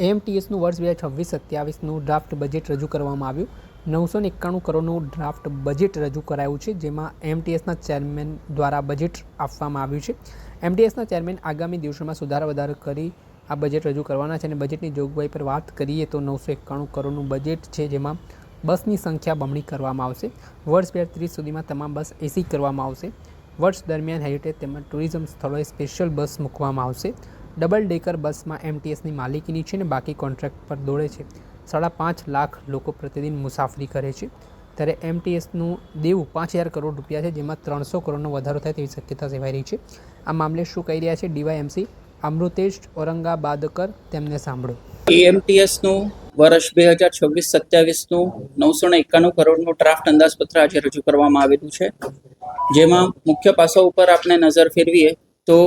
એએમટીએસનું વર્ષ 2026-27નું draft budget રજૂ કરવામાં આવ્યું. 991 કરોડનું ડ્રાફ્ટ બજેટ રજૂ કરાયું છે, જેમાં એએમટીએસના ચેરમેન દ્વારા બજેટ આપવામાં આવ્યું છે. એએમટીએસના ચેરમેન આગામી દિવસોમાં સુધારા વધારો કરી આ બજેટ રજૂ કરવાના છે અને બજેટની જોગવાઈ પર વાત કરીએ તો 991 કરોડનું બજેટ છે, જેમાં બસની સંખ્યા બમણી કરવામાં આવશે. વર્ષ 2030 સુધીમાં તમામ બસ એસી કરવામાં આવશે. વર્ષ દરમિયાન હેરિટેજ તેમજ ટુરિઝમ સ્થળોએ સ્પેશિયલ બસ મૂકવામાં આવશે. ડબલ ડેકર બસમાં એએમટીએસની માલિકીની છે અને બાકી કોન્ટ્રાક્ટ પર દોડે છે. 5.5 લાખ લોકો પ્રતિદિન મુસાફરી કરે છે. ત્યારે એએમટીએસનું દેવું 5,000 કરોડ રૂપિયા છે, જેમાં 300 કરોડનો વધારો થાય તેવી શક્યતા સેવાઈ રહી છે. આ મામલે શું કહી રહ્યા છે ડીવાયએમસી અમૃતેશ ઔરંગાબાદકર, તેમને સાંભળો. એએમટીએસનું વર્ષ 2026-27નું 991 કરોડનું ડ્રાફ્ટ અંદાજપત્ર આજે રજૂ કરવામાં આવેલું છે, જેમાં મુખ્ય પાસાઓ ઉપર આપણે નજર ફેરવીએ તો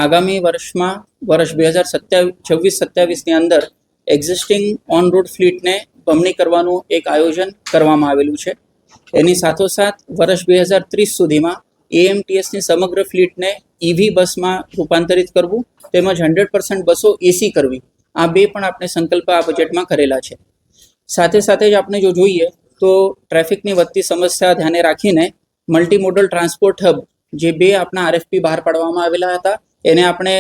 આગામી વર્ષમાં વર્ષ 2026-27ની અંદર એક્ઝિસ્ટિંગ ઓન રોડ ફ્લીટને બમણી કરવાનું એક આયોજન કરવામાં આવેલું છે. એની સાથોસાથ વર્ષ 2030 સુધીમાં એએમટીએસની સમગ્ર ફ્લીટને ઈવી બસમાં રૂપાંતરિત કરવું તેમજ 100% બસો એસી કરવી, આ બે પણ આપણે સંકલ્પ આ બજેટમાં કરેલા છે. સાથે સાથે જ આપણે જો જોઈએ તો ટ્રાફિકની વધતી સમસ્યા ધ્યાને રાખીને મલ્ટીમોડલ ટ્રાન્સપોર્ટ હબ જે બે આપણા આરએફપી બહાર પાડવામાં આવેલા હતા, એને આપણે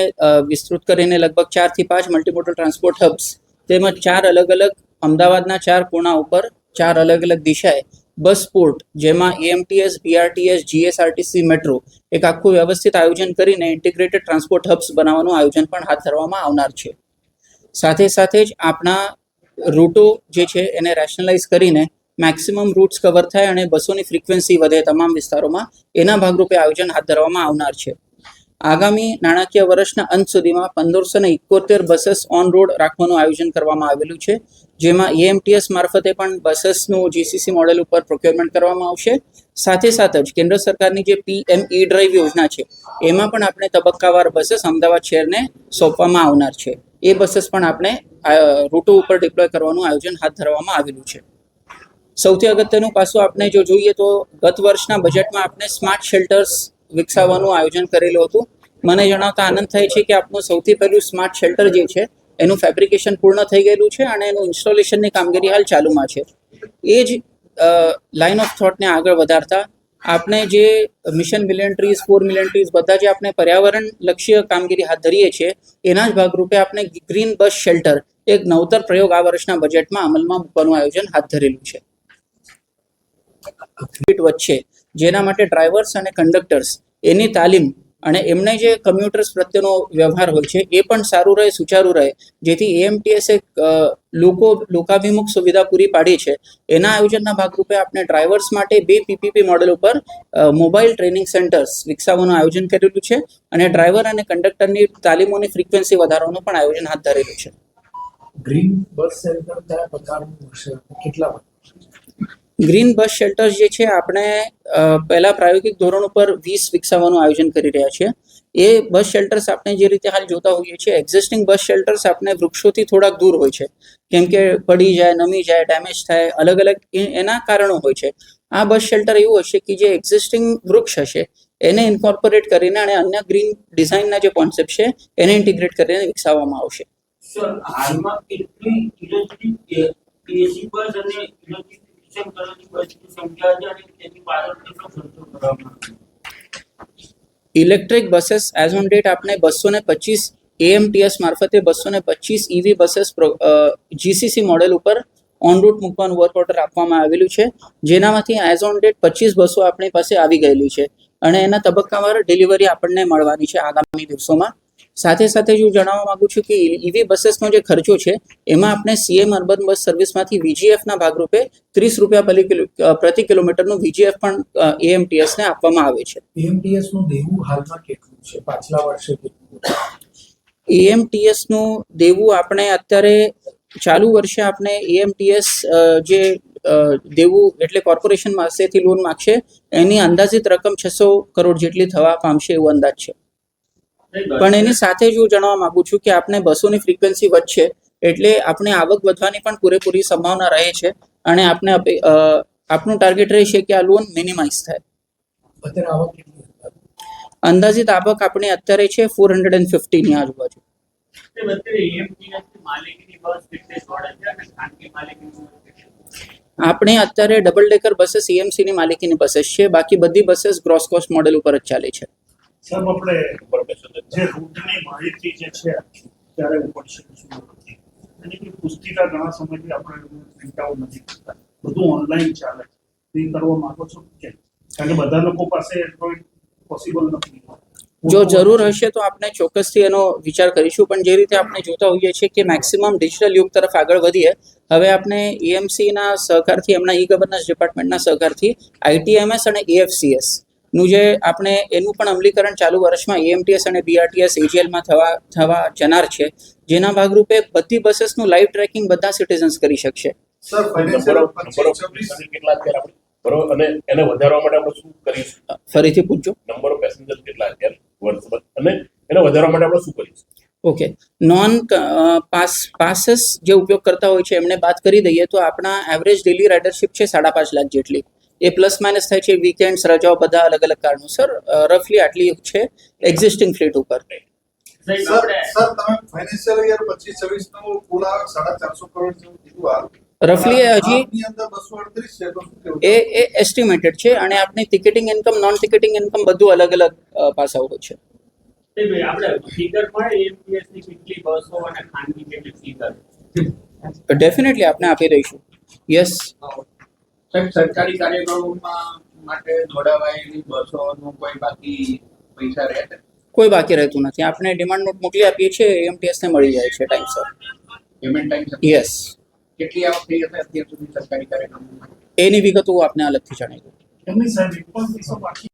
વિસ્તૃત કરીને લગભગ 4 થી 5 મલ્ટીમોડલ ટ્રાન્સપોર્ટ હબ્સ તેમજ 4 અલગ અલગ અમદાવાદના 4 ખૂણા ઉપર 4 અલગ અલગ દિશાએ બસ પોર્ટ, જેમાં એએમટીએસ, બીઆરટીએસ, જીએસઆરટીસી, મેટ્રો એક આખું વ્યવસ્થિત આયોજન કરીને ઇન્ટિગ્રેટેડ ટ્રાન્સપોર્ટ હબ્સ બનાવવાનું આયોજન પણ હાથ ધરવામાં આવનાર છે. સાથે સાથે જ આપણા રૂટો જે છે એને રેશનલાઇઝ કરીને મેક્સિમમ રૂટ્સ કવર થાય અને બસોની ફ્રીક્વન્સી વધે તમામ વિસ્તારોમાં, એના ભાગરૂપે આયોજન હાથ ધરવામાં આવનાર છે. આગામી નાણાકીય વર્ષના અંત સુધીમાં 1571 બસીસ ઓન રોડ રાખવાનું આયોજન કરવામાં આવેલું છે, જેમાં એએમટીએસ મારફતે પણ બસીસનું જીસીસી મોડેલ ઉપર પ્રોક્યોરમેન્ટ કરવામાં આવશે. સાથે સાથે જ કેન્દ્ર સરકારની જે પીએમ ઈ ડ્રાઈવ યોજના છે, એમાં પણ આપણે તબક્કાવાર બસીસ અમદાવાદ શહેરને સોંપવામાં આવનાર છે. એ બસીસ પણ આપણે રૂટો ઉપર ડિપ્લોય કરવાનું આયોજન હાથ ધરવામાં આવેલું છે. સૌથી અગત્યનું પાસું આપણે જો જોઈએ તો ગત વર્ષના બજેટમાં આપણે સ્માર્ટ શેલ્ટર્સ વિકસાવવાનું આયોજન કરેલું હતું. મને જણાવતા આનંદ થાય છે કે આપણું સૌથી પહેલું સ્માર્ટ શેલ્ટર જે છે એનું ફેબ્રિકેશન પૂર્ણ થઈ ગયેલું છે અને એનું ઇન્સ્ટોલેશનની કામગીરી હાલ ચાલુમાં છે. એ જ લાઇન ઓફ થોટને આગળ વધારતા આપણે જે mission million trees, 4 million trees બધા જે આપણે પર્યાવરણ લક્ષ્ય કામગીરી હાથ ધરીએ છીએ, એના જ ભાગરૂપે આપણે ગ્રીન બસ શેલ્ટર એક નવતર પ્રયોગ આ વર્ષના બજેટમાં અમલમાં મૂકવાનું આયોજન હાથ ધરેલું છે. વચ્ચે જેના માટે ડ્રાઈવર્સ અને કંડક્ટર્સ એની તાલીમ અને એમને જે કમ્યુટર્સ પ્રત્યેનો વ્યવહાર હોય છે એ પણ સારું રહે, સુચારું રહે, જેથી એએમટીએસ એક લોકાભિમુખ સુવિધા પૂરી પાડી છે. એના આયોજનના ભાગરૂપે આપણે ડ્રાઈવર્સ માટે 2 પીપીપી મોડેલ ઉપર મોબાઈલ ટ્રેનિંગ સેન્ટર્સ વિકસાવવાનું આયોજન કરેલું છે અને ડ્રાઈવર અને કંડક્ટરની તાલીમોની ફ્રીક્વન્સી વધારવાનું પણ આયોજન હાથ ધરેલું છે. ગ્રીન બસ શેલ્ટર કયા પ્રકારનું હશે, કેટલા? ગ્રીન બસ શેલ્ટર્સ જે છે આપણે પહેલા પ્રાયોગિક ધોરણ ઉપર 20 વિકસાવવાનું આયોજન કરી રહ્યા છીએ. એ બસ શેલ્ટર્સ આપણે જે રીતે હાલ જોતા હોઈએ છીએ, એક્ઝિસ્ટિંગ બસ શેલ્ટર્સ આપણે વૃક્ષોથી થોડાક દૂર હોય છે, કેમ કે પડી જાય, નમી જાય, ડેમેજ થાય, અલગ અલગ એના કારણો હોય છે. આ બસ શેલ્ટર એવું હશે કે જે એક્ઝિસ્ટિંગ વૃક્ષ હશે એને ઇન્કોર્પોરેટ કરીને અને અન્ય ગ્રીન ડિઝાઇનના જે કોન્સેપ્ટ છે એને ઇન્ટિગ્રેટ કરીને વિકસાવવામાં આવશે. સર, હાલમાં કેટલી ઇલેક્ટ્રિક એસી બસ અને electric electric buses as on date આપણે 225 એએમટીએસ મારફતે 225 ઈવી બसेस જીસીસી મોડેલ ઉપર ઓન રૂટ મૂકવાનું વર્ક ઓર્ડર આપવામાં આવેલું છે, જેનામાંથી એઝ ઓન ડેટ 25 બસો આપણી પાસે આવી ગયેલી છે અને એના તબક્કાવાર ડિલિવરી આપણને મળવાની છે આગામી દિવસોમાં. સાથે સાથે હું જણાવવા માંગુ છું કે ઈવી બसेसનો જે ખર્ચો છે એમાં આપણે સીએમ અર્બન બસ સર્વિસમાંથી વીજીએફના ભાગરૂપે 30 રૂપિયા પ્રતિ કિલોમીટરનું વીજીએફ પણ એએમટીએસને આપવામાં આવે છે. એએમટીએસનું દેવું હાલમાં કેટલું છે, પાછલા વર્ષે કેટલું? એએમટીએસનું દેવું આપણે અત્યારે ચાલુ વર્ષે આપણે એએમટીએસ જે દેવું એટલે કોર્પોરેશન પાસેથી લોન માગશે એની અંદાજિત રકમ 600 કરોડ જેટલી થવા પામશે એવું અંદાજ છે. પણ એની સાથે જ હું જણાવવા માંગુ છું કે આપણે બસોની ફ્રીક્વન્સી વધશે એટલે આપણે આવક વધવાની પણ પૂરેપૂરી સંભાવના રહે છે અને આપણે આપણું ટાર્ગેટ રહેશે કે આ લોન મિનિમાઇઝ થાય. અત્યારે આવક કેટલી? અંદાજિત આવક આપણી અત્યારે છે 450 ની આજુબાજુ. તે વચ્ચે એએમટીએસ ની માલિકીની બસ કેટલી દોડે છે અને ખાનગી માલિકીની બસ કેટલી? આપણે અત્યારે ડબલ ડેકર બसेस EMC ની માલિકીની બसेस છે, બાકી બધી બसेस ગ્રોસ કોસ્ટ મોડેલ ઉપર જ ચાલે છે. સાહેબ આપણે જે રૂટની માહિતી જે છે ત્યારે ઉપડશે શું નથી અને કે પુસ્તિકા ઘણા સમયથી આપણે પ્રિન્ટ આઉટ નથી કરતા, બધું ઓનલાઈન ચાલે છે. એ કરવા માંગો છો કે કારણ કે બધા લોકો પાસે એન્ડ્રોઈડ પોસિબલ નથી. જો જરૂર હશે તો આપણે ચોક્કસથી એનો વિચાર કરીશું, પણ જે રીતે આપણે જોતા હોઈએ છીએ કે મેક્સિમમ ડિજિટલ યુગ તરફ આગળ વધીએ, હવે આપણે EMCના સહકારથી, એમના ગવર્નન્સ ડિપાર્ટમેન્ટના સહકારથી ITMS અને AFCS નું જે આપણે એનું પણ અમલીકરણ ચાલુ વર્ષમાં AMTS અને BRTS AGLમાં થવા જનાર છે, જેના ભાગરૂપે બધી બसेसનું લાઈવ ટ્રેકિંગ બધા સિટીઝન્સ કરી શકશે. સર ફાઇનાન્શિયલ 25-26 કેટલા અત્યારે આપણે બરોબર, અને એને વધારવા માટે આપણે શું કરીશું? ફરીથી પૂછજો. નંબર ઓફ પેસેન્જર કેટલા અત્યારે વર્ષમાં, અને એને વધારવા માટે આપણે શું કરીશું? ઓકે, નોન પાસીસ જે ઉપયોગ કરતા હોય છે એમને બાદ કરી દઈએ તો આપણા એવરેજ ડેલી રાઇડરશિપ છે 5.5 લાખ જેટલી. એ પ્લસ માઇનસ થાય છે, વીકેન્ડ્સ, રજાઓ, બધા અલગ અલગ કારણોસર રફલી આટલી છે એક્ઝિસ્ટિંગ ફ્લીટ ઉપર. સાહેબ સર આપણે સર તમે ફાઇનાન્શિયલ યર 25-26 નું કુલ આવક 450 કરોડ જેવું કીધું આ રફલી હજી ની અંદર 238 છે તો શું કેવું? એ એસ્ટિમેટેડ છે, અને આપણી ticketing income, non ticketing income બધું અલગ અલગ પાસાઓ છે. સાહેબ આપણે ફિગર મળે એએમટીએસ ની કેટલી બસો અને ખાનગી કેટલી ફિગર? ડેફિનેટલી આપણે આપી દઈશું. યસ. સાહેબ સરકારી કાર્યક્રમોમાં માટે દોડાવાયેલી બસોનું કોઈ બાકી પૈસા રહે છે? કોઈ બાકી રહેતું નથી. આપણે ડિમાન્ડ નોટ મોકલી આપીએ છીએ, AMTS ને મળી જાય છે ટાઈમસર. Payment time yes. કેટલી આવક થઈ હશે અત્યાર સુધી સરકારી કાર્યક્રમોમાં? એની વિગત હું આપને અલગથી જણાવી દઉં. એમની સાહેબ એક પણ પૈસો બાકી